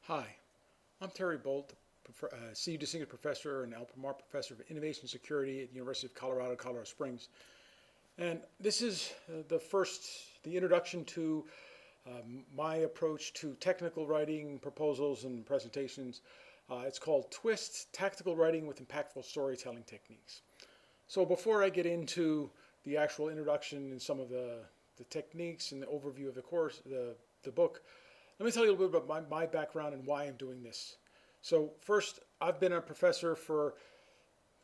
Hi, I'm Terry Bolt, Senior Distinguished Professor and Alpamar Professor of Innovation Security at the University of Colorado, Colorado Springs. And this is the introduction to my approach to technical writing proposals and presentations. It's called TWIST, Tactical Writing with Impactful Storytelling Techniques. So before I get into the actual introduction and some of the techniques and the overview of the course, the book, let me tell you a little bit about my background and why I'm doing this. So first, I've been a professor for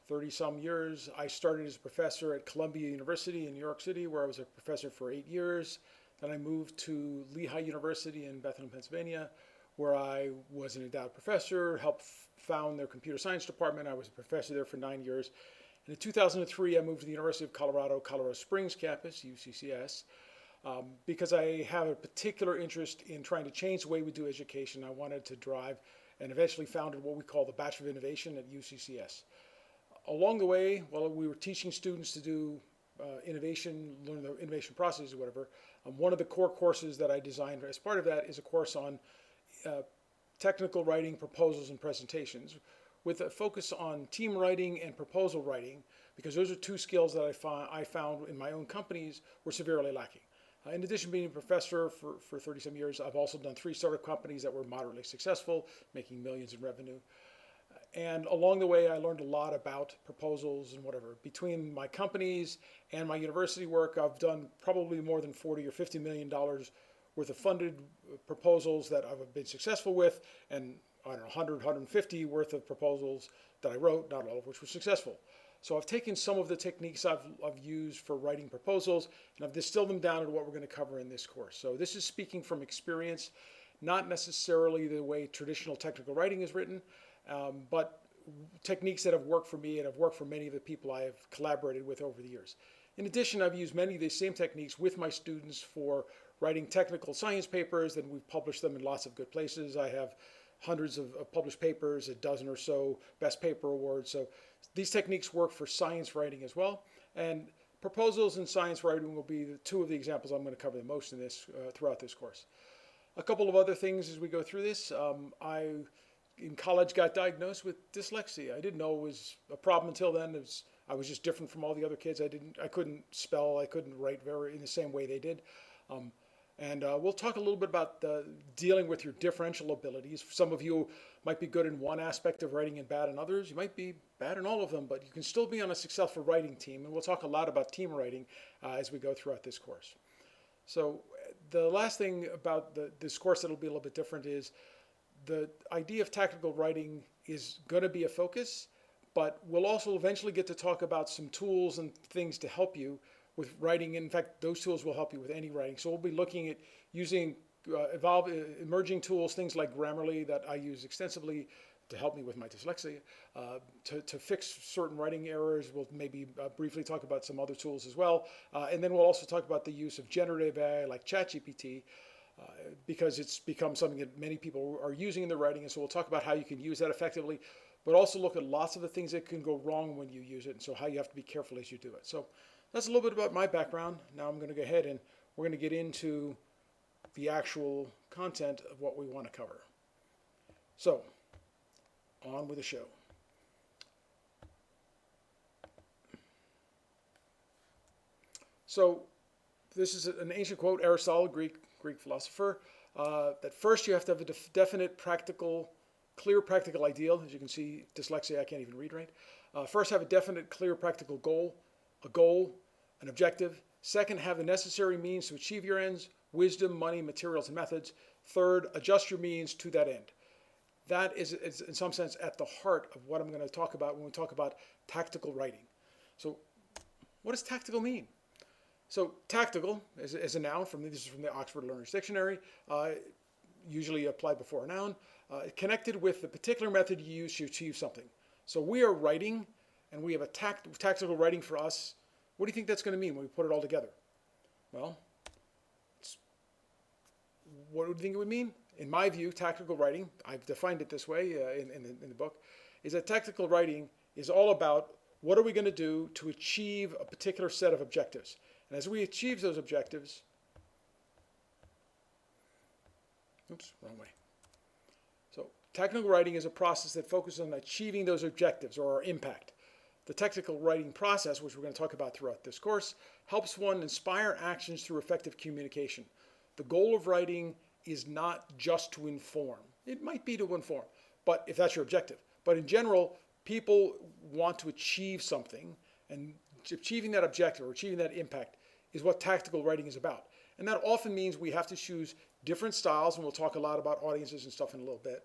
30 some years. I started as a professor at Columbia University in New York City, where I was a professor for 8 years. Then I moved to Lehigh University in Bethlehem, Pennsylvania, where I was an endowed professor, helped found their computer science department. I was a professor there for 9 years. And in 2003, I moved to the University of Colorado, Colorado Springs campus, UCCS, because I have a particular interest in trying to change the way we do education. I wanted to drive and eventually founded what we call the Bachelor of Innovation at UCCS. Along the way, while we were teaching students to do innovation, learn the innovation processes or whatever, one of the core courses that I designed as part of that is a course on technical writing, proposals, and presentations, with a focus on team writing and proposal writing, because those are two skills that I found in my own companies were severely lacking. In addition to being a professor for 30 some years, I've also done 3 startup companies that were moderately successful, making millions in revenue. And along the way, I learned a lot about proposals and whatever. Between my companies and my university work, I've done probably more than 40 or $50 million worth of funded proposals that I've been successful with, and I don't know, 100, 150 worth of proposals that I wrote, not all of which were successful. So I've taken some of the techniques I've used for writing proposals, and I've distilled them down into what we're going to cover in this course. So this is speaking from experience, not necessarily the way traditional technical writing is written, but techniques that have worked for me and have worked for many of the people I have collaborated with over the years. In addition, I've used many of these same techniques with my students for writing technical science papers, and we've published them in lots of good places. I have hundreds of published papers, a dozen or so best paper awards. So these techniques work for science writing as well. And proposals and science writing will be the 2 of the examples I'm going to cover the most in this throughout this course. A couple of other things as we go through this. I, in college, got diagnosed with dyslexia. I didn't know it was a problem until then. I was just different from all the other kids. I couldn't spell, I couldn't write in the same way they did. And we'll talk a little bit about dealing with your differential abilities. Some of you might be good in one aspect of writing and bad in others. You might be bad in all of them, but you can still be on a successful writing team. And we'll talk a lot about team writing as we go throughout this course. So the last thing about this course that'll be a little bit different is the idea of tactical writing is going to be a focus, but we'll also eventually get to talk about some tools and things to help you with writing. In fact, those tools will help you with any writing. So we'll be looking at using emerging tools, things like Grammarly that I use extensively to help me with my dyslexia, to fix certain writing errors. We'll maybe briefly talk about some other tools as well. And then we'll also talk about the use of generative AI like ChatGPT, because it's become something that many people are using in their writing. And so we'll talk about how you can use that effectively, but also look at lots of the things that can go wrong when you use it, and so how you have to be careful as you do it. So that's a little bit about my background. Now I'm going to go ahead and we're going to get into the actual content of what we want to cover. So, on with the show. So, this is an ancient quote, Aristotle, Greek philosopher, that first you have to have a definite clear practical ideal. As you can see, dyslexia, I can't even read right. First, have a definite, clear practical goal, an objective. Second, have the necessary means to achieve your ends, wisdom, money, materials, and methods. Third, adjust your means to that end. That is in some sense at the heart of what I'm going to talk about when we talk about tactical writing. So what does tactical mean? So tactical is a noun, this is from the Oxford Learner's Dictionary, usually applied before a noun, connected with the particular method you use to achieve something. So we are writing, and we have a tactical writing for us. What do you think that's going to mean when we put it all together? Well, what do you think it would mean? In my view, tactical writing, I've defined it this way in the book, is that tactical writing is all about what are we going to do to achieve a particular set of objectives. And as we achieve those objectives, oops, wrong way. So technical writing is a process that focuses on achieving those objectives or our impact. The technical writing process, which we're going to talk about throughout this course, helps one inspire actions through effective communication. The goal of writing is not just to inform. It might be to inform, but if that's your objective. But in general, people want to achieve something, and achieving that objective or achieving that impact is what tactical writing is about. And that often means we have to choose different styles, and we'll talk a lot about audiences and stuff in a little bit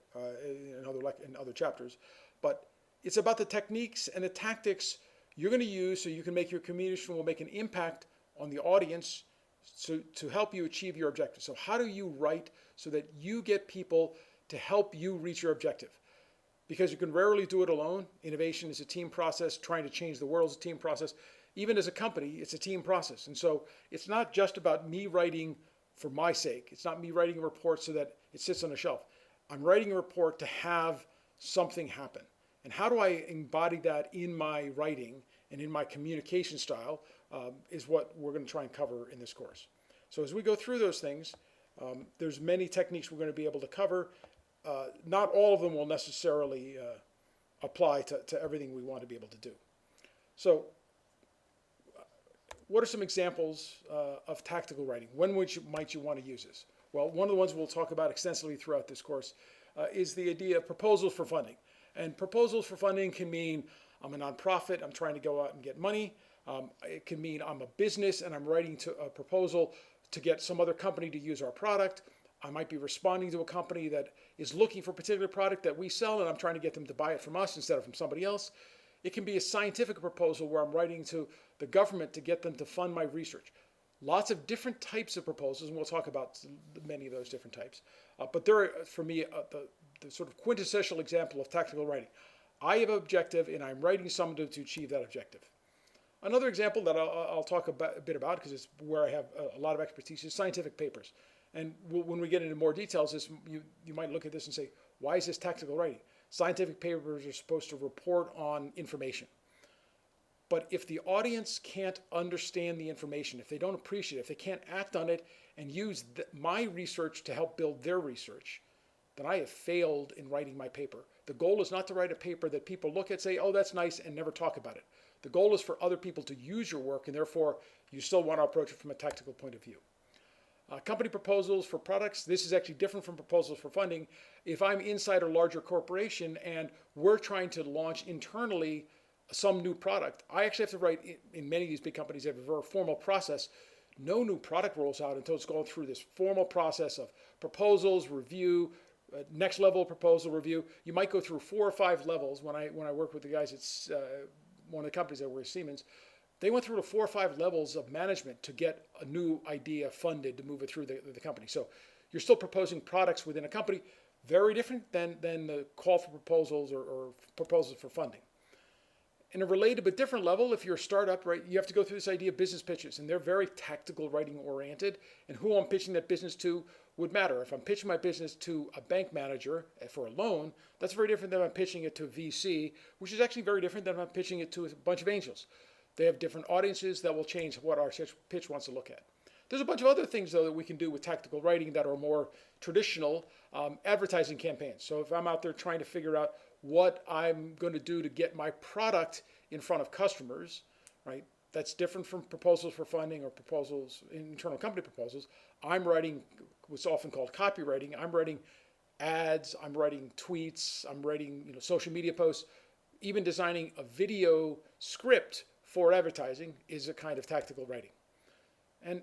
in other chapters. But it's about the techniques and the tactics you're going to use so you can make your communication will make an impact on the audience to help you achieve your objective. So how do you write so that you get people to help you reach your objective? Because you can rarely do it alone. Innovation is a team process. Trying to change the world is a team process. Even as a company, it's a team process. And so it's not just about me writing for my sake. It's not me writing a report so that it sits on a shelf. I'm writing a report to have something happen. And how do I embody that in my writing and in my communication style is what we're going to try and cover in this course. So as we go through those things, there's many techniques we're going to be able to cover. Not all of them will necessarily apply to everything we want to be able to do. So what are some examples of tactical writing? When might you want to use this? Well, one of the ones we'll talk about extensively throughout this course is the idea of proposals for funding. And proposals for funding can mean I'm a nonprofit, I'm trying to go out and get money. It can mean I'm a business and I'm writing to a proposal to get some other company to use our product. I might be responding to a company that is looking for a particular product that we sell and I'm trying to get them to buy it from us instead of from somebody else. It can be a scientific proposal where I'm writing to the government to get them to fund my research. Lots of different types of proposals, and we'll talk about many of those different types. But they're, for me, the sort of quintessential example of tactical writing. I have an objective, and I'm writing something to achieve that objective. Another example that I'll talk a bit about, because it's where I have a lot of expertise, is scientific papers. And when we get into more details, you might look at this and say, why is this tactical writing? Scientific papers are supposed to report on information. But if the audience can't understand the information, if they don't appreciate it, if they can't act on it and use my research to help build their research, then I have failed in writing my paper. The goal is not to write a paper that people look at, say, oh, that's nice, and never talk about it. The goal is for other people to use your work, and therefore you still want to approach it from a tactical point of view. Company proposals for products, this is actually different from proposals for funding. If I'm inside a larger corporation and we're trying to launch internally some new product, I actually have to write, in many of these big companies, they have a very formal process. No new product rolls out until it's gone through this formal process of proposals, review, next level proposal review. You might go through 4 or 5 levels. When I work with the guys at one of the companies that were Siemens, they went through the 4 or 5 levels of management to get a new idea funded to move it through the company. So you're still proposing products within a company, very different than the call for proposals or proposals for funding. In a related but different level, if you're a startup, right, you have to go through this idea of business pitches, and they're very tactical writing oriented, and who I'm pitching that business to would matter. If I'm pitching my business to a bank manager for a loan, that's very different than if I'm pitching it to a VC, which is actually very different than if I'm pitching it to a bunch of angels. They have different audiences that will change what our pitch wants to look at. There's a bunch of other things, though, that we can do with tactical writing that are more traditional advertising campaigns. So if I'm out there trying to figure out what I'm going to do to get my product in front of customers, right? That's different from proposals for funding or proposals, internal company proposals. I'm writing what's often called copywriting. I'm writing ads, I'm writing tweets, I'm writing social media posts. Even designing a video script for advertising is a kind of tactical writing. And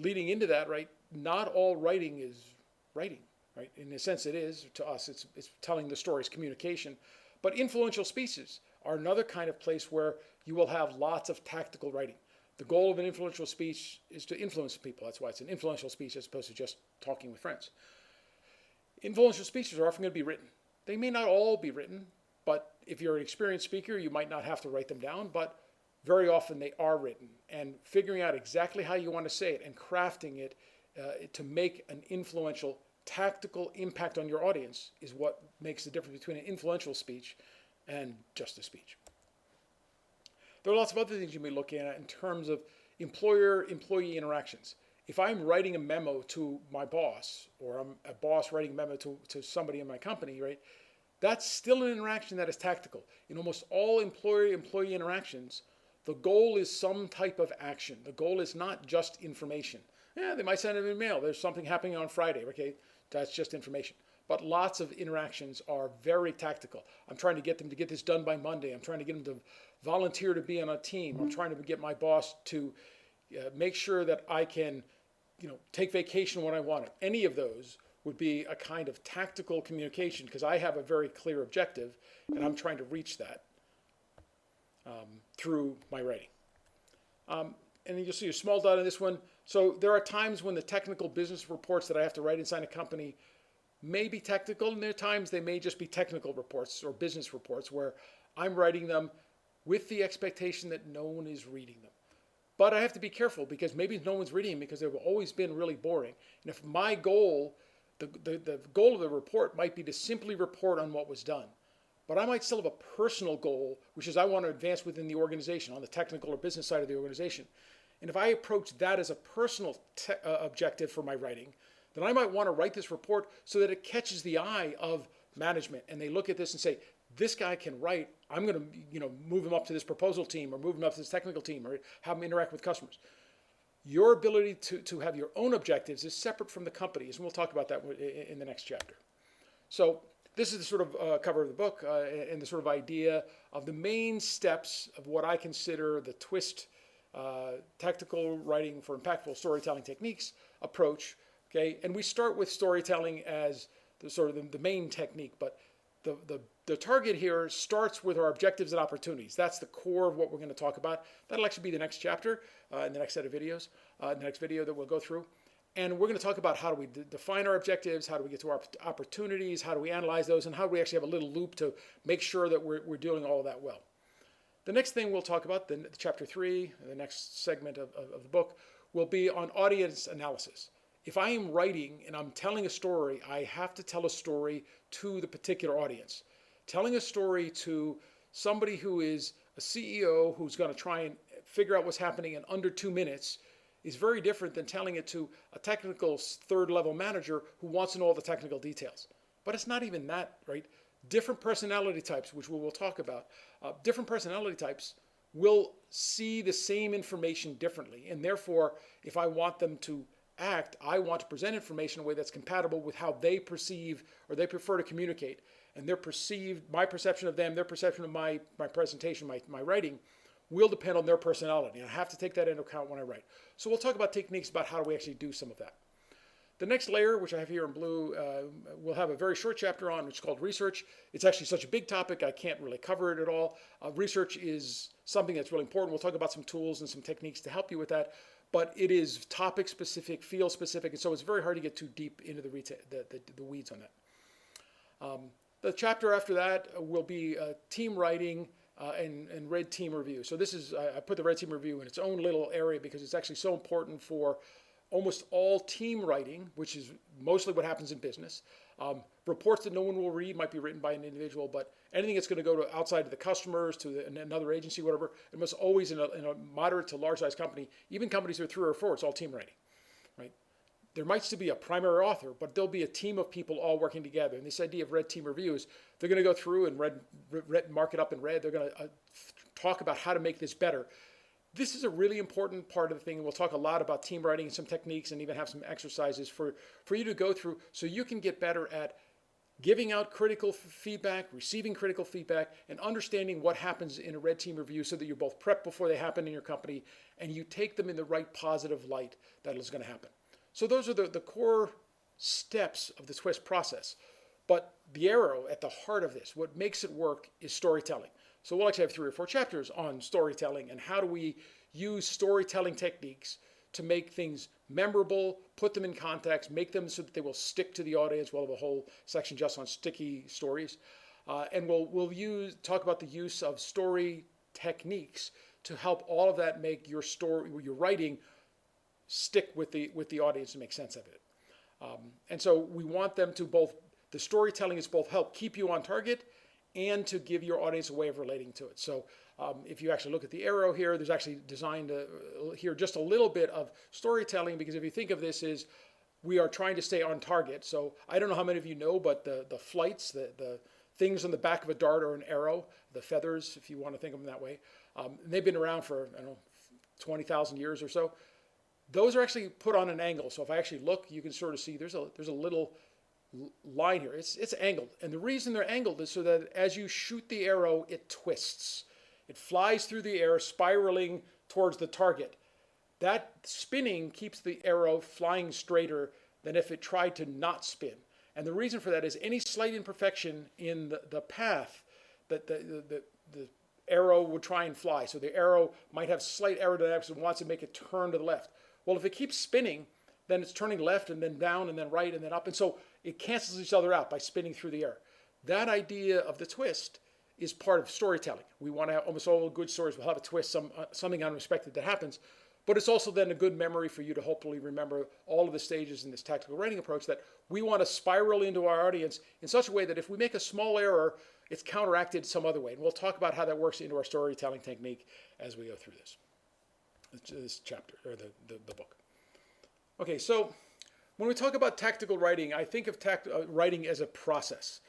leading into that, right, not all writing is writing. Right? In a sense it is, to us, it's telling the story, it's communication. But influential speeches are another kind of place where you will have lots of tactical writing. The goal of an influential speech is to influence people. That's why it's an influential speech as opposed to just talking with friends. Influential speeches are often going to be written. They may not all be written, but if you're an experienced speaker, you might not have to write them down, but very often they are written. And figuring out exactly how you want to say it and crafting it to make an influential tactical impact on your audience is what makes the difference between an influential speech and just a speech. There are lots of other things you may be looking at in terms of employer-employee interactions. if I'm writing a memo to my boss, or I'm a boss writing a memo to somebody in my company, right? That's still an interaction that is tactical. In almost all employee interactions, the goal is some type of action. The goal is not just information. Yeah, they might send an email. There's something happening on Friday. Okay, that's just information. But lots of interactions are very tactical. I'm trying to get them to get this done by Monday. I'm trying to get them to volunteer to be on a team. I'm trying to get my boss to make sure that I can, take vacation when I want it. Any of those would be a kind of tactical communication because I have a very clear objective and I'm trying to reach that through my writing. And you'll see a small dot on this one. So there are times when the technical business reports that I have to write inside a company may be technical, and there are times they may just be technical reports or business reports where I'm writing them with the expectation that no one is reading them. But I have to be careful because maybe no one's reading them because they've always been really boring. And if my goal, the goal of the report might be to simply report on what was done, but I might still have a personal goal, which is I want to advance within the organization on the technical or business side of the organization. And if I approach that as a personal objective for my writing, then I might want to write this report so that it catches the eye of management and they look at this and say, this guy can write, I'm going to move him up to this proposal team or move him up to this technical team or have him interact with customers. Your ability to have your own objectives is separate from the company's, and we'll talk about that in the next chapter. So this is the sort of cover of the book and the sort of idea of the main steps of what I consider the TWIST tactical writing for impactful storytelling techniques approach. Okay, and we start with storytelling as the sort of the main technique, but the target here starts with our objectives and opportunities. That's the core of what we're going to talk about. That'll actually be the next chapter in the next set of videos, the next video that we'll go through. And we're going to talk about how do we define our objectives, how do we get to our opportunities, how do we analyze those, and how do we actually have a little loop to make sure that we're doing all of that well. The next thing we'll talk about, the chapter 3, the next segment of the book, will be on audience analysis. If I am writing and I'm telling a story, I have to tell a story to the particular audience. Telling a story to somebody who is a CEO who's going to try and figure out what's happening in under 2 minutes is very different than telling it to a technical third-level manager who wants to know all the technical details. But it's not even that, right? Different personality types, which we will talk about, different personality types will see the same information differently. And therefore, if I want them to act, I want to present information in a way that's compatible with how they perceive or they prefer to communicate. And my perception of them, their perception of my presentation, my writing, will depend on their personality. And I have to take that into account when I write. So we'll talk about techniques about how do we actually do some of that. The next layer, which I have here in blue, we'll have a very short chapter on, which is called research. It's actually such a big topic, I can't really cover it at all. Research is something that's really important. We'll talk about some tools and some techniques to help you with that. But it is topic specific, field specific, and so it's very hard to get too deep into the weeds on that. The chapter after that will be team writing and red team review. So this is, I put the red team review in its own little area because it's actually so important for almost all team writing, which is mostly what happens in business. Reports that no one will read might be written by an individual, but anything that's going to go to outside of the customers, to another agency, whatever, it must always, in a moderate to large size company, even companies that are 3 or 4, it's all team writing, right? There might still be a primary author, but there'll be a team of people all working together. And this idea of red team reviews, they're going to go through and mark it up in red. They're going to talk about how to make this better. This is a really important part of the thing, and we'll talk a lot about team writing and some techniques and even have some exercises for you to go through so you can get better at giving out critical feedback, receiving critical feedback, and understanding what happens in a red team review so that you're both prepped before they happen in your company and you take them in the right positive light that is going to happen. So those are the core steps of the TWIST process. But the arrow at the heart of this, what makes it work, is storytelling. So we'll actually have 3 or 4 chapters on storytelling and how do we use storytelling techniques to make things memorable, put them in context, make them so that they will stick to the audience. We'll have a whole section just on sticky stories. And we'll talk about the use of story techniques to help all of that make your story, your writing, stick with the audience and make sense of it. And so we want them to the storytelling is both help keep you on target and to give your audience a way of relating to it. So If you actually look at the arrow here, there's actually designed here just a little bit of storytelling, because if you think of this as we are trying to stay on target. So I don't know how many of you know, but the flights, the things on the back of a dart or an arrow, the feathers, if you want to think of them that way, they've been around for, I don't know, 20,000 years or so. Those are actually put on an angle. So if I actually look, you can sort of see there's a little line here. It's angled. And the reason they're angled is so that as you shoot the arrow, it twists. It flies through the air, spiraling towards the target. That spinning keeps the arrow flying straighter than if it tried to not spin. And the reason for that is any slight imperfection in the path that the arrow would try and fly. So the arrow might have slight aerodynamics and wants to make it turn to the left. Well, if it keeps spinning, then it's turning left and then down and then right and then up. And so it cancels each other out by spinning through the air. That idea of the twist is part of storytelling. We want to have, almost all good stories will have a twist, something unexpected that happens. But it's also then a good memory for you to hopefully remember all of the stages in this tactical writing approach, that we want to spiral into our audience in such a way that if we make a small error, it's counteracted some other way. And we'll talk about how that works into our storytelling technique as we go through this chapter, or the book. Okay, so when we talk about tactical writing, I think of writing as a process.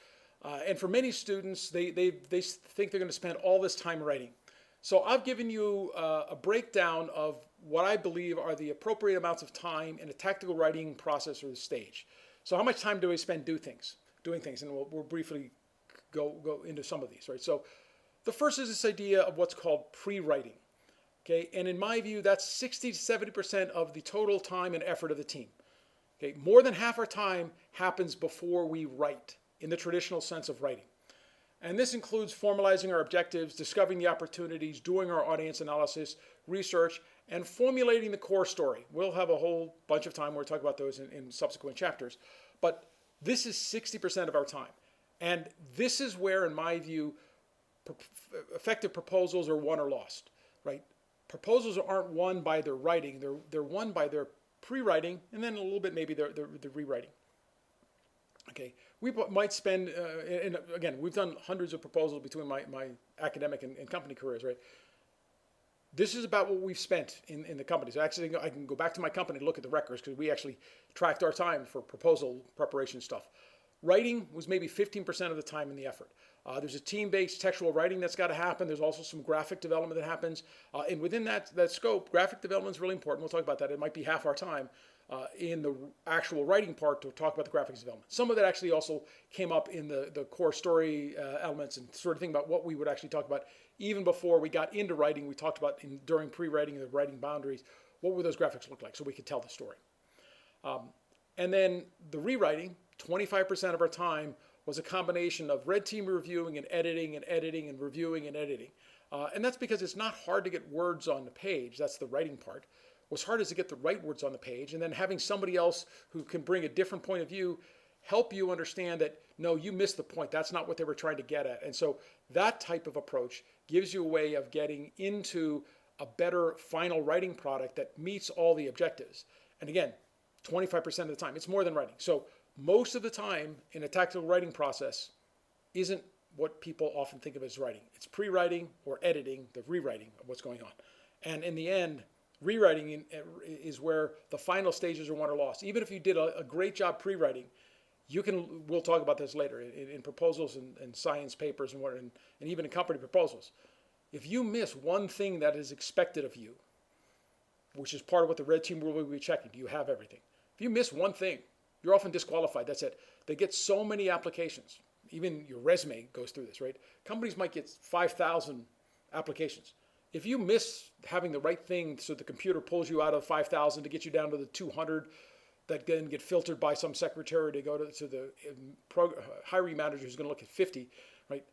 And for many students, they think they're going to spend all this time writing. So I've given you a breakdown of what I believe are the appropriate amounts of time in a tactical writing process or the stage. So how much time do we spend doing things? And we'll briefly go into some of these, right? So the first is this idea of what's called pre-writing. Okay, and in my view, that's 60 to 70% of the total time and effort of the team. Okay, more than half our time happens before we write, in the traditional sense of writing. And this includes formalizing our objectives, discovering the opportunities, doing our audience analysis, research, and formulating the core story. We'll have a whole bunch of time where we talk about those in subsequent chapters. But this is 60% of our time. And this is where, in my view, effective proposals are won or lost, right? Proposals aren't won by their writing. They're won by their pre-writing, and then a little bit maybe their rewriting. Okay, we might spend, and again, we've done hundreds of proposals between my academic and company careers, right? This is about what we've spent in the companies. Actually, I can go back to my company and look at the records, because we actually tracked our time for proposal preparation stuff. Writing was maybe 15% of the time in the effort. There's a team-based textual writing that's got to happen. There's also some graphic development that happens. And within that scope, graphic development is really important. We'll talk about that. It might be half our time in the actual writing part to talk about the graphics development. Some of that actually also came up in the core story elements, and sort of think about what we would actually talk about. Even before we got into writing, we talked about during pre-writing the writing boundaries, what would those graphics look like so we could tell the story. And then the rewriting, 25% of our time was a combination of red team reviewing and editing and reviewing and editing. And that's because it's not hard to get words on the page. That's the writing part. What's hard is to get the right words on the page, and then having somebody else who can bring a different point of view help you understand that, no, you missed the point. That's not what they were trying to get at. And so that type of approach gives you a way of getting into a better final writing product that meets all the objectives. And again, 25% of the time, it's more than writing. So most of the time in a tactical writing process isn't what people often think of as writing. It's pre-writing or editing, the rewriting of what's going on. And in the end, rewriting is where the final stages are won or lost. Even if you did a great job pre-writing, we'll talk about this later, in proposals and science papers and even in company proposals. If you miss one thing that is expected of you, which is part of what the red team will be checking, do you have everything? If you miss one thing, you're often disqualified. That's it. They get so many applications. Even your resume goes through this, right? Companies might get 5,000 applications. If you miss having the right thing so the computer pulls you out of 5,000 to get you down to the 200 that then get filtered by some secretary to go to the hiring manager who's going to look at 50, right?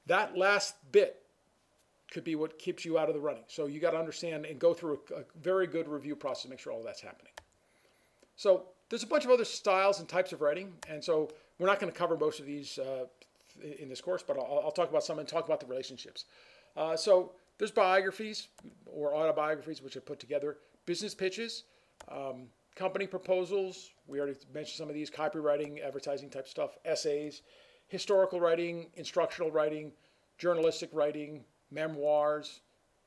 That last bit could be what keeps you out of the running. So you got to understand and go through a very good review process to make sure all that's happening. So there's a bunch of other styles and types of writing, and so we're not going to cover most of these in this course, but I'll talk about some and talk about the relationships. So there's biographies or autobiographies, which are put together, business pitches, company proposals. We already mentioned some of these, copywriting, advertising type stuff, essays, historical writing, instructional writing, journalistic writing, memoirs,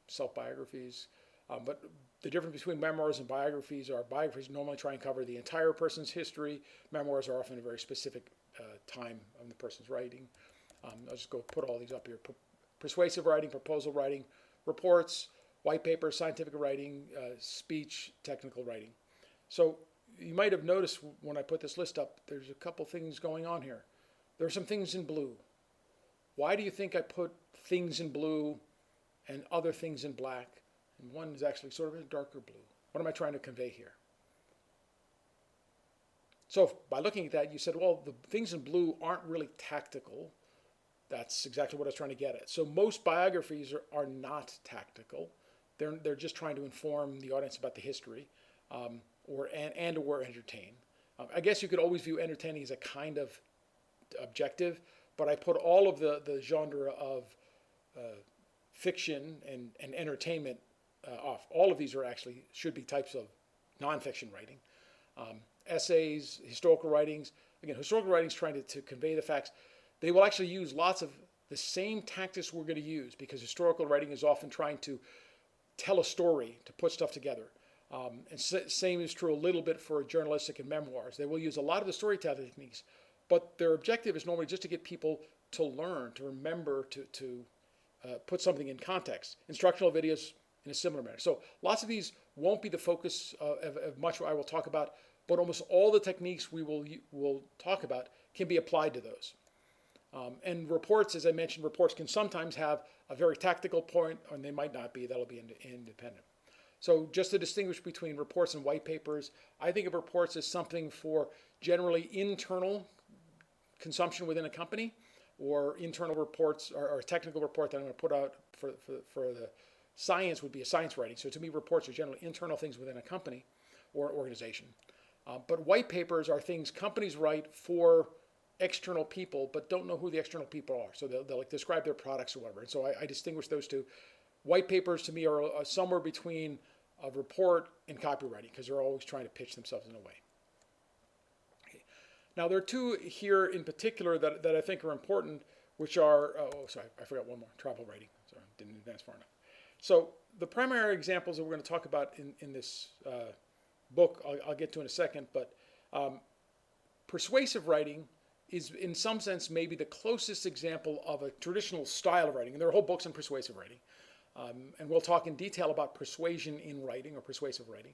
self-biographies. But the difference between memoirs and biographies are biographies normally try and cover the entire person's history. Memoirs are often a very specific time of the person's writing. I'll just go put all these up here. Persuasive writing, proposal writing, reports, white papers, scientific writing, speech, technical writing. So you might have noticed when I put this list up, there's a couple things going on here. There are some things in blue. Why do you think I put things in blue and other things in black? And one is actually sort of a darker blue. What am I trying to convey here? So by looking at that, you said, well, the things in blue aren't really tactical. That's exactly what I was trying to get at. So most biographies are not tactical. They're just trying to inform the audience about the history or entertain. I guess you could always view entertaining as a kind of objective, but I put all of the genre of fiction and entertainment off. All of these should be types of nonfiction writing. Essays, historical writings. Again, historical writings trying to convey the facts. They will actually use lots of the same tactics we're going to use because historical writing is often trying to tell a story, to put stuff together. And same is true a little bit for journalistic and memoirs. They will use a lot of the storytelling techniques, but their objective is normally just to get people to learn, to remember, to put something in context. Instructional videos in a similar manner. So lots of these won't be the focus of much I will talk about, but almost all the techniques we will talk about can be applied to those. And reports, as I mentioned, reports can sometimes have a very tactical point, and they might not be. That'll be independent. So just to distinguish between reports and white papers, I think of reports as something for generally internal consumption within a company, or internal reports, or a technical report that I'm going to put out for the science would be a science writing. So to me, reports are generally internal things within a company or organization. But white papers are things companies write for external people, but don't know who the external people are. So they'll like describe their products or whatever. And so I distinguish those two. White papers to me are somewhere between a report and copywriting because they're always trying to pitch themselves in a way. Okay. Now there are two here in particular that I think are important, which are, sorry, I forgot one more, travel writing. Sorry, didn't advance far enough. So the primary examples that we're going to talk about in this book, I'll get to in a second, but persuasive writing is in some sense maybe the closest example of a traditional style of writing. And there are whole books on persuasive writing. And we'll talk in detail about persuasion in writing or persuasive writing.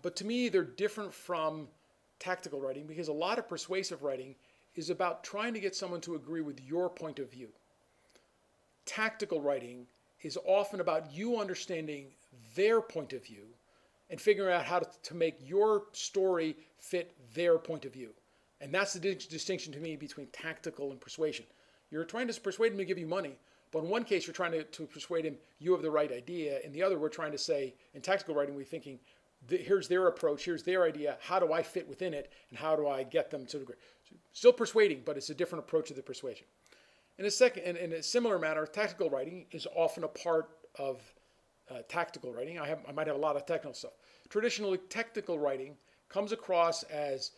But to me, they're different from tactical writing because a lot of persuasive writing is about trying to get someone to agree with your point of view. Tactical writing is often about you understanding their point of view and figuring out how to make your story fit their point of view. And that's the distinction to me between tactical and persuasion. You're trying to persuade him to give you money, but in one case you're trying to persuade him you have the right idea. In the other, we're trying to say, in tactical writing, we're thinking, here's their approach, here's their idea, how do I fit within it, and how do I get them to agree? So still persuading, but it's a different approach to the persuasion. In a similar manner, tactical writing is often a part of tactical writing. I might have a lot of technical stuff. Traditionally, technical writing comes across as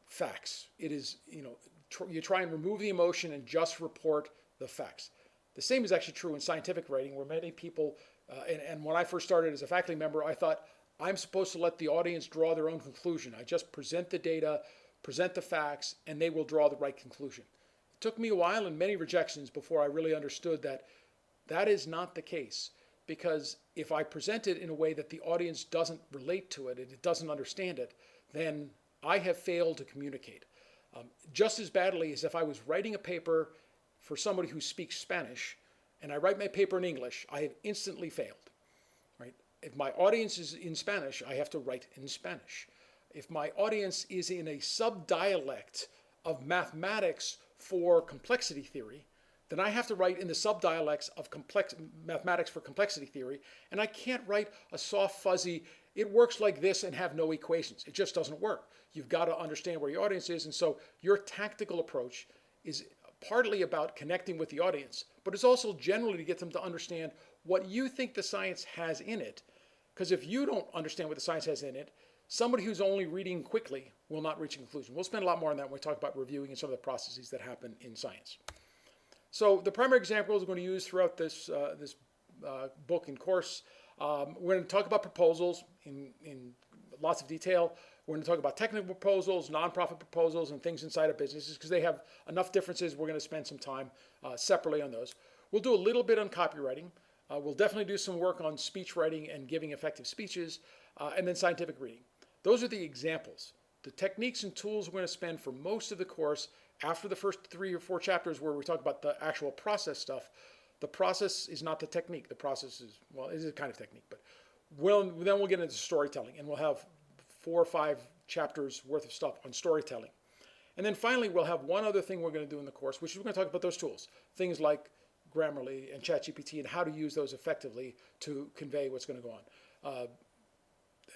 facts. It is, you try and remove the emotion and just report the facts. The same is actually true in scientific writing, where many people, and when I first started as a faculty member, I thought I'm supposed to let the audience draw their own conclusion. I just present the data, present the facts, and they will draw the right conclusion. It took me a while and many rejections before I really understood that that is not the case. Because if I present it in a way that the audience doesn't relate to it, and it doesn't understand it, then I have failed to communicate. Just as badly as if I was writing a paper for somebody who speaks Spanish, and I write my paper in English, I have instantly failed. Right? If my audience is in Spanish, I have to write in Spanish. If my audience is in a subdialect of mathematics for complexity theory, then I have to write in the subdialects of mathematics for complexity theory, and I can't write a soft, fuzzy, it works like this and have no equations. It just doesn't work. You've got to understand where your audience is, and so your tactical approach is partly about connecting with the audience, but it's also generally to get them to understand what you think the science has in it, because if you don't understand what the science has in it, somebody who's only reading quickly will not reach a conclusion. We'll spend a lot more on that when we talk about reviewing and some of the processes that happen in science. So the primary examples we're going to use throughout this book and course, we're going to talk about proposals in lots of detail. We're going to talk about technical proposals, nonprofit proposals, and things inside of businesses because they have enough differences. We're going to spend some time separately on those. We'll do a little bit on copywriting. We'll definitely do some work on speech writing and giving effective speeches, and then scientific reading. Those are the examples. The techniques and tools we're going to spend for most of the course after the first 3 or 4 chapters where we talk about the actual process stuff. The process is not the technique. The process is, well, it is a kind of technique, but then we'll get into storytelling, and we'll have 4 or 5 chapters worth of stuff on storytelling. And then finally, we'll have one other thing we're going to do in the course, which is we're going to talk about those tools, things like Grammarly and ChatGPT and how to use those effectively to convey what's going to go on.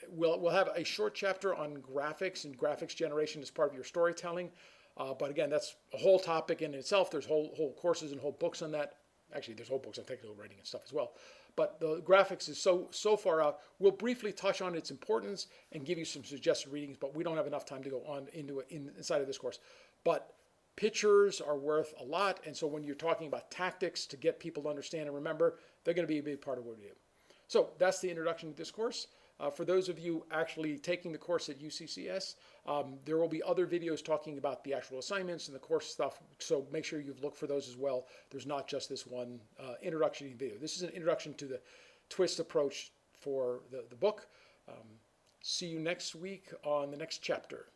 We'll have a short chapter on graphics and graphics generation as part of your storytelling. But again, that's a whole topic in itself. There's whole courses and whole books on that. Actually, there's whole books on technical writing and stuff as well. But the graphics is so far out. We'll briefly touch on its importance and give you some suggested readings, but we don't have enough time to go on into it inside of this course. But pictures are worth a lot, and so when you're talking about tactics to get people to understand and remember, they're going to be a big part of what we do. So that's the introduction to this course. For those of you actually taking the course at UCCS, there will be other videos talking about the actual assignments and the course stuff, so make sure you've looked for those as well. There's not just this one introduction video. This is an introduction to the TWIST approach for the book. See you next week on the next chapter.